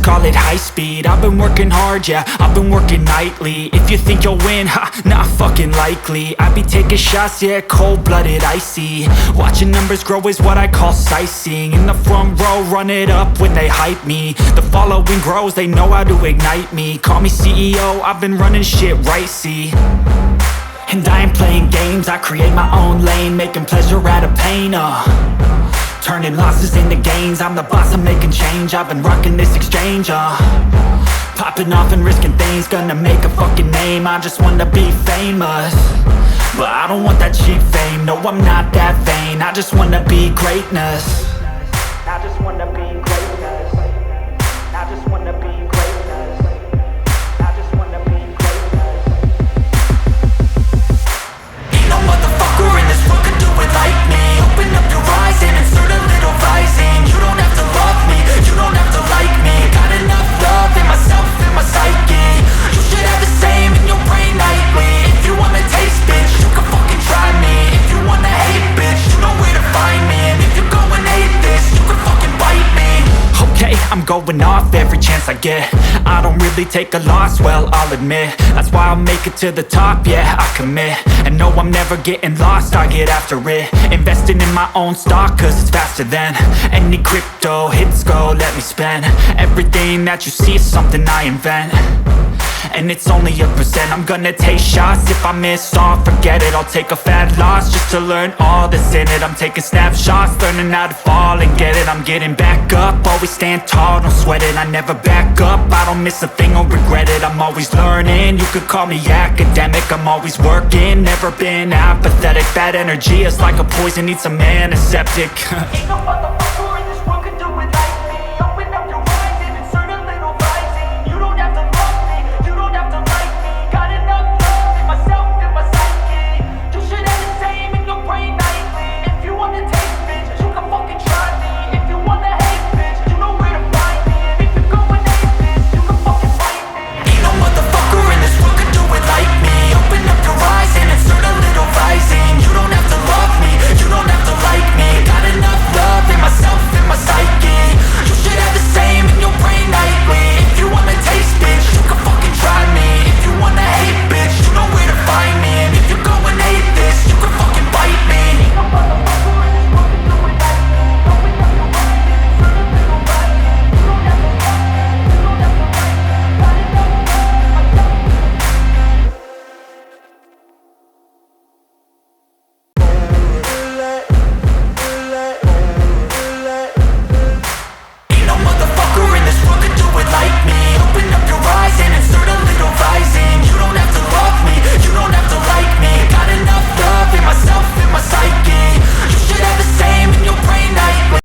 call it high speed. I've been working hard, yeah, I've been working nightly. If you think you'll win, ha, not fucking likely. I be taking shots, yeah, cold-blooded, icy. Watching numbers grow is what I call sightseeing. In the front row, run it up when they hype me. The following grows, they know how to ignite me. Call me CEO, I've been running shit right, see. And I ain't playing games, I create my own lane, making pleasure out of pain, turning losses into gains. I'm the boss, I'm making change. I've been rocking this exchange, popping off and risking things. Gonna make a fucking name, I just wanna be famous. But I don't want that cheap fame, no, I'm not that vain. I just wanna be greatness. I just wanna be greatness. I just wanna be greatness. I just wanna be greatness. Ain't no motherfucker in this world could do it like me. Open up your eyes and insert a little rising. You don't have to love me, you don't have to like me. Got enough love in myself, in my psyche. You should have the same in your brain nightly. If you wanna taste, bitch, you can fucking try me. If you wanna hate, bitch, you know where to find me. And if you go and hate this, you can fucking bite me. Okay, I'm going off every chance I get. I don't really take a loss, well, I'll admit. That's why I'll make it to the top, yeah, I commit. And no, I'm never getting lost, I get after it. Investing in my own stock, cause it's faster than any crypto hits go, let me spend. Everything that you see is something I invent. And it's only a percent. I'm gonna take shots. If I miss all, forget it. I'll take a fat loss just to learn all that's in it. I'm taking snapshots, learning how to fall and get it. I'm getting back up, always stand tall, don't sweat it. I never back up, I don't miss a thing or regret it. I'm always learning, you could call me academic. I'm always working, never been apathetic. Bad energy is like a poison, needs a antiseptic.